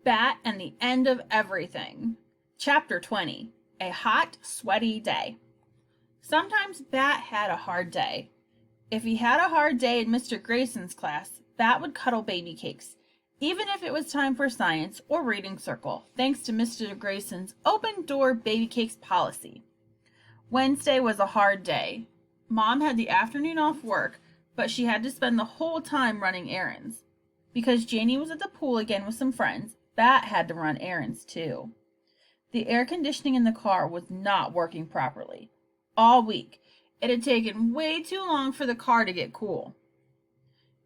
Bat and the End of Everything. Chapter 20. A Hot, Sweaty Day. Sometimes Bat had a hard day. If he had a hard day in Mr. Grayson's class, Bat would cuddle baby cakes, even if it was time for science or reading circle, thanks to Mr. Grayson's open-door baby cakes policy. Wednesday was a hard day. Mom had the afternoon off work, but she had to spend the whole time running errands. Because Janie was at the pool again with some friends, Bat had to run errands too. The air conditioning in the car was not working properly. All week, it had taken way too long for the car to get cool.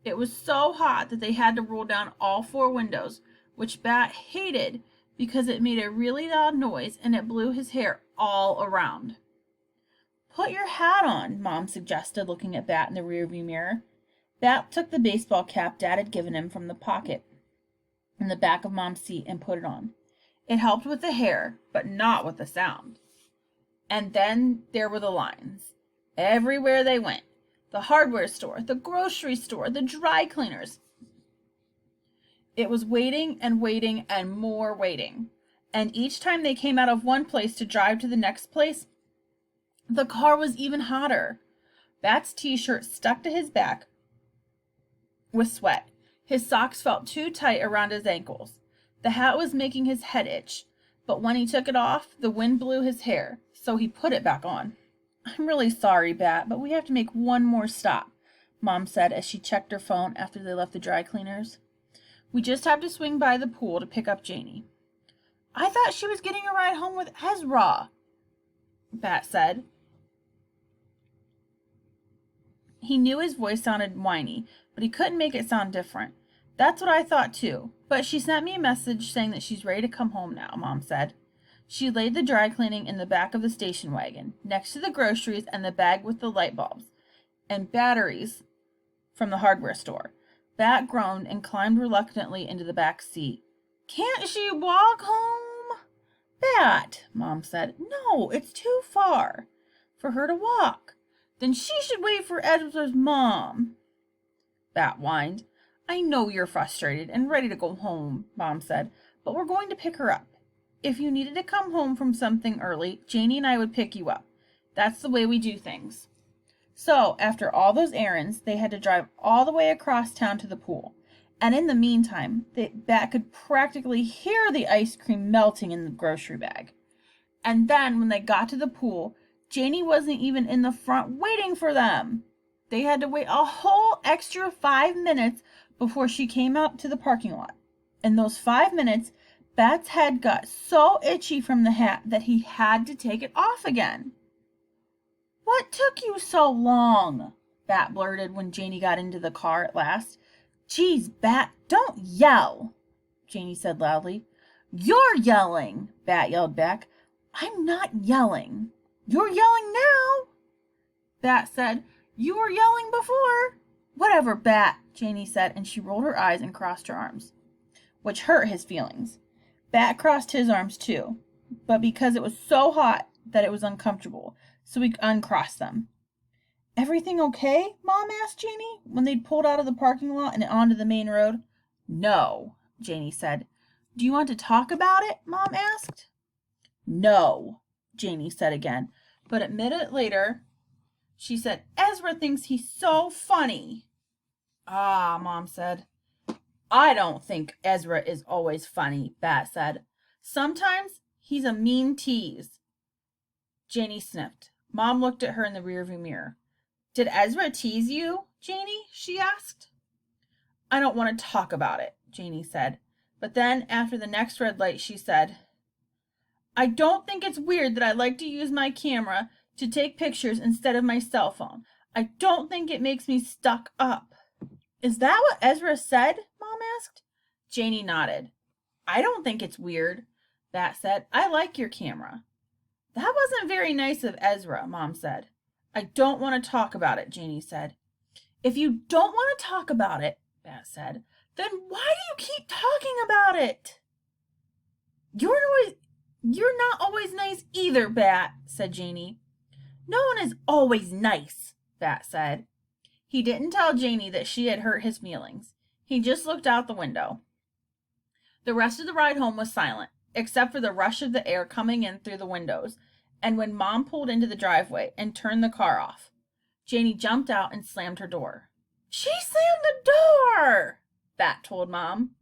It was so hot that they had to roll down all 4 windows, which Bat hated because it made a really loud noise and it blew his hair all around. "Put your hat on," Mom suggested, looking at Bat in the rearview mirror. Bat took the baseball cap Dad had given him from the pocket in the back of Mom's seat and put it on. It helped with the hair, but not with the sound. And then there were the lines. Everywhere they went. The hardware store, the grocery store, the dry cleaners. It was waiting and waiting and more waiting. And each time they came out of one place to drive to the next place, the car was even hotter. Bat's t-shirt stuck to his back with sweat. His socks felt too tight around his ankles. The hat was making his head itch, but when he took it off, the wind blew his hair, so he put it back on. "I'm really sorry, Bat, but we have to make one more stop," Mom said as she checked her phone after they left the dry cleaners. "We just have to swing by the pool to pick up Janie." "I thought she was getting a ride home with Ezra," Bat said. He knew his voice sounded whiny, but he couldn't make it sound different. "That's what I thought too, but she sent me a message saying that she's ready to come home now," Mom said. She laid the dry cleaning in the back of the station wagon, next to the groceries and the bag with the light bulbs and batteries from the hardware store. Bat groaned and climbed reluctantly into the back seat. "Can't she walk home?" "Bat," Mom said, "no, it's too far for her to walk." "Then she should wait for Ezra's mom," Bat whined. "I know you're frustrated and ready to go home," Mom said, "but we're going to pick her up. If you needed to come home from something early, Janie and I would pick you up. That's the way we do things." So, after all those errands, they had to drive all the way across town to the pool. And in the meantime, Bat could practically hear the ice cream melting in the grocery bag. And then, when they got to the pool, Janie wasn't even in the front waiting for them. They had to wait a whole extra 5 minutes before she came out to the parking lot. In those 5 minutes, Bat's head got so itchy from the hat that he had to take it off again. "What took you so long?" Bat blurted when Janie got into the car at last. "Geez, Bat, don't yell," Janie said loudly. "You're yelling," Bat yelled back. "I'm not yelling." "You're yelling now," Bat said. "You were yelling before." "Whatever, Bat," Janie said, and she rolled her eyes and crossed her arms, which hurt his feelings. Bat crossed his arms too, but because it was so hot that it was uncomfortable, so he uncrossed them. "Everything okay?" Mom asked Janie when they'd pulled out of the parking lot and onto the main road. "No," Janie said. "Do you want to talk about it?" Mom asked. "No," Janie said again, but a minute later she said, "Ezra thinks he's so funny." "Ah," Mom said. "I don't think Ezra is always funny," Bat said. "Sometimes he's a mean tease." Janie sniffed. Mom looked at her in the rearview mirror. "Did Ezra tease you, Janie?" she asked. "I don't want to talk about it," Janie said. But then, after the next red light, she said, "I don't think it's weird that I like to use my camera to take pictures instead of my cell phone. I don't think it makes me stuck up." "Is that what Ezra said?" Mom asked. Janie nodded. "I don't think it's weird," Bat said. "I like your camera." "That wasn't very nice of Ezra," Mom said. "I don't want to talk about it," Janie said. "If you don't want to talk about it," Bat said, "then why do you keep talking about it?" You're not always nice either, Bat," said Janie. "No one is always nice," Bat said. He didn't tell Janie that she had hurt his feelings. He just looked out the window. The rest of the ride home was silent, except for the rush of the air coming in through the windows, and when Mom pulled into the driveway and turned the car off. Janie jumped out and slammed her door. "She slammed the door!" Bat told Mom.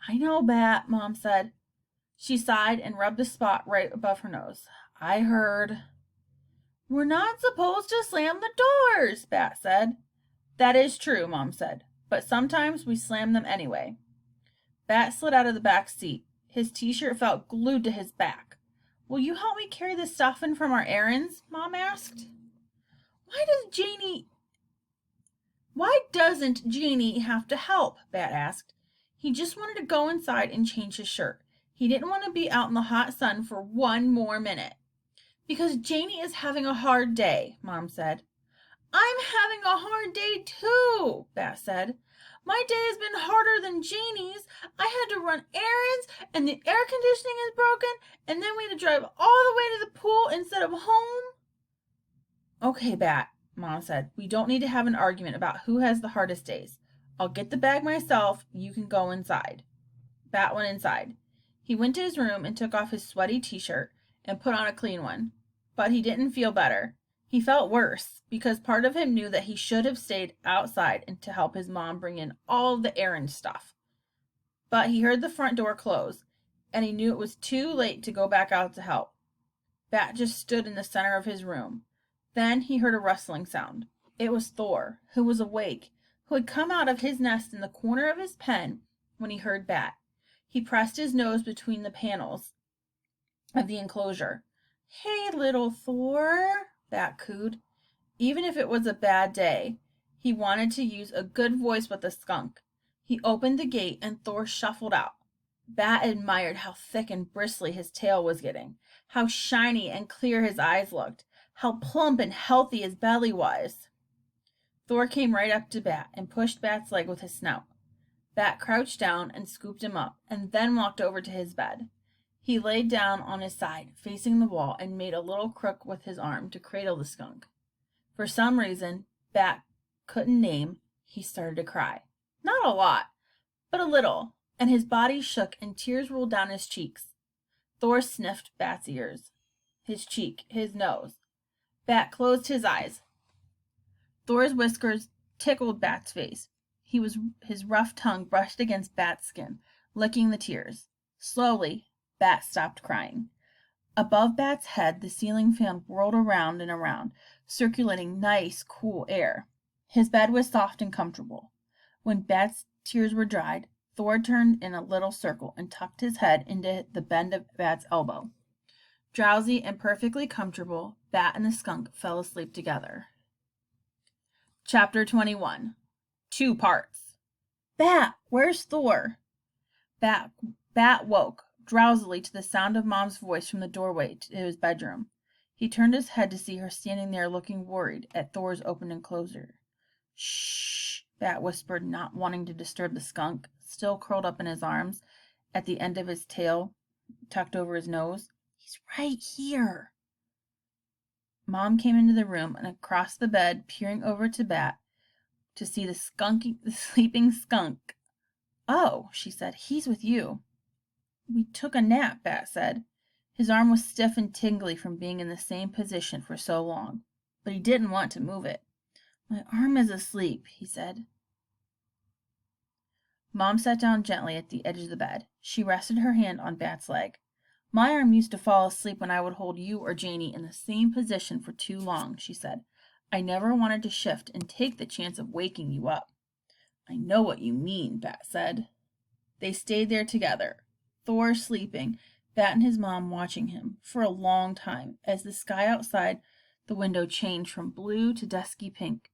"I know, Bat," Mom said. She sighed and rubbed the spot right above her nose. "I heard." "We're not supposed to slam the doors," Bat said. "That is true," Mom said, "but sometimes we slam them anyway." Bat slid out of the back seat. His t-shirt felt glued to his back. "Will you help me carry the stuff in from our errands?" Mom asked. Why doesn't Janie have to help?" Bat asked. He just wanted to go inside and change his shirt. He didn't want to be out in the hot sun for one more minute. "Because Janie is having a hard day," Mom said. "I'm having a hard day too," Bat said. "My day has been harder than Janie's. I had to run errands, and the air conditioning is broken, and then we had to drive all the way to the pool instead of home." "Okay, Bat," Mom said. "We don't need to have an argument about who has the hardest days. I'll get the bag myself. You can go inside." Bat went inside. He went to his room and took off his sweaty t-shirt and put on a clean one. But he didn't feel better. He felt worse, because part of him knew that he should have stayed outside and to help his mom bring in all the errand stuff. But he heard the front door close, and he knew it was too late to go back out to help. Bat just stood in the center of his room. Then he heard a rustling sound. It was Thor, who was awake, who had come out of his nest in the corner of his pen when he heard Bat. He pressed his nose between the panels of the enclosure. "Hey, little Thor," Bat cooed. Even if it was a bad day, he wanted to use a good voice with the skunk. He opened the gate and Thor shuffled out. Bat admired how thick and bristly his tail was getting, how shiny and clear his eyes looked, how plump and healthy his belly was. Thor came right up to Bat and pushed Bat's leg with his snout. Bat crouched down and scooped him up, and then walked over to his bed. He laid down on his side, facing the wall, and made a little crook with his arm to cradle the skunk. For some reason Bat couldn't name, he started to cry. Not a lot, but a little, and his body shook and tears rolled down his cheeks. Thor sniffed Bat's ears, his cheek, his nose. Bat closed his eyes. Thor's whiskers tickled Bat's face. His rough tongue brushed against Bat's skin, licking the tears. Slowly, Bat stopped crying. Above Bat's head, the ceiling fan whirled around and around, circulating nice, cool air. His bed was soft and comfortable. When Bat's tears were dried, Thor turned in a little circle and tucked his head into the bend of Bat's elbow. Drowsy and perfectly comfortable, Bat and the skunk fell asleep together. Chapter 21. 2 parts. "Bat, where's Thor?" Bat woke drowsily to the sound of Mom's voice from the doorway to his bedroom. He turned his head to see her standing there looking worried at Thor's open enclosure. "Shh," Bat whispered, not wanting to disturb the skunk, still curled up in his arms, at the end of his tail tucked over his nose. "He's right here." Mom came into the room and across the bed, peering over to Bat to see the sleeping skunk. "Oh," she said, "he's with you." "We took a nap," Bat said. His arm was stiff and tingly from being in the same position for so long, but he didn't want to move it. "My arm is asleep," he said. Mom sat down gently at the edge of the bed. She rested her hand on Bat's leg. "My arm used to fall asleep when I would hold you or Janie in the same position for too long," she said. "I never wanted to shift and take the chance of waking you up." "I know what you mean," Bat said. They stayed there together, Thor sleeping, Bat and his mom watching him, for a long time, as the sky outside the window changed from blue to dusky pink.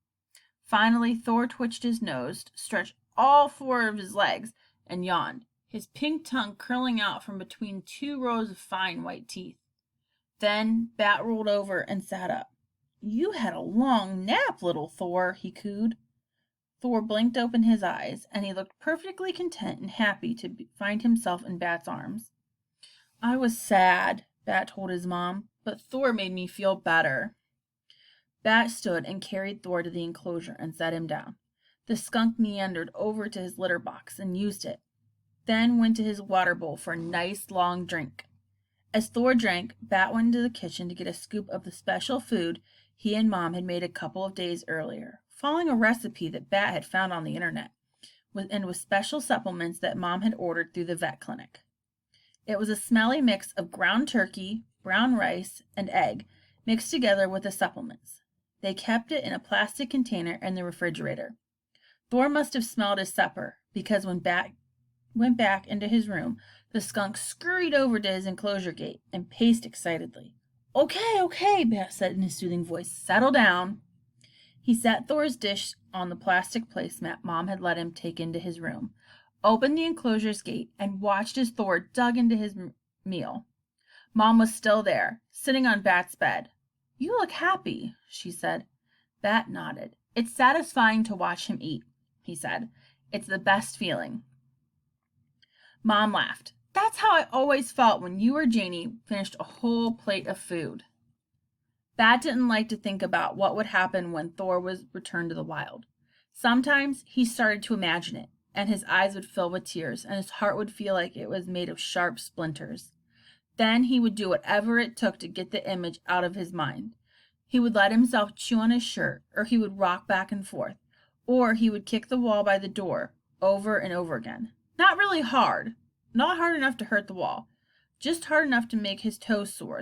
Finally, Thor twitched his nose, stretched all 4 of his legs, and yawned, his pink tongue curling out from between 2 rows of fine white teeth. Then Bat rolled over and sat up. "You had a long nap, little Thor," he cooed. Thor blinked open his eyes, and he looked perfectly content and happy to find himself in Bat's arms. "I was sad," Bat told his mom, "but Thor made me feel better." Bat stood and carried Thor to the enclosure and set him down. The skunk meandered over to his litter box and used it. then went to his water bowl for a nice long drink. As Thor drank, Bat went into the kitchen to get a scoop of the special food he and Mom had made a couple of days earlier, following a recipe that Bat had found on the internet, with special supplements that Mom had ordered through the vet clinic. It was a smelly mix of ground turkey, brown rice, and egg, mixed together with the supplements. They kept it in a plastic container in the refrigerator. Thor must have smelled his supper, because when Bat went back into his room, the skunk scurried over to his enclosure gate and paced excitedly. Okay, Bat said in his soothing voice. Settle down. He set Thor's dish on the plastic placemat Mom had let him take into his room, opened the enclosure's gate, and watched as Thor dug into his meal. Mom was still there, sitting on Bat's bed. You look happy, she said. Bat nodded. It's satisfying to watch him eat, he said. It's the best feeling. Mom laughed. That's how I always felt when you or Janie finished a whole plate of food. Bat didn't like to think about what would happen when Thor was returned to the wild. Sometimes he started to imagine it, and his eyes would fill with tears, and his heart would feel like it was made of sharp splinters. Then he would do whatever it took to get the image out of his mind. He would let himself chew on his shirt, or he would rock back and forth, or he would kick the wall by the door over and over again. Not really hard, not hard enough to hurt the wall, just hard enough to make his toes sore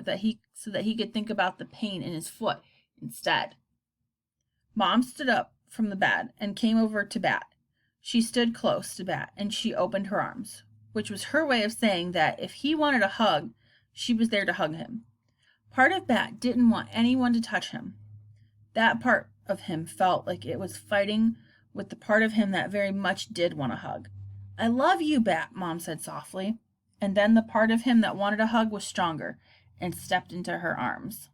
so that he could think about the pain in his foot instead. Mom stood up from the bed and came over to Bat. She stood close to Bat and she opened her arms, which was her way of saying that if he wanted a hug, she was there to hug him. Part of Bat didn't want anyone to touch him. That part of him felt like it was fighting with the part of him that very much did want a hug. I love you, Bat, Mom said softly. And then the part of him that wanted a hug was stronger and stepped into her arms.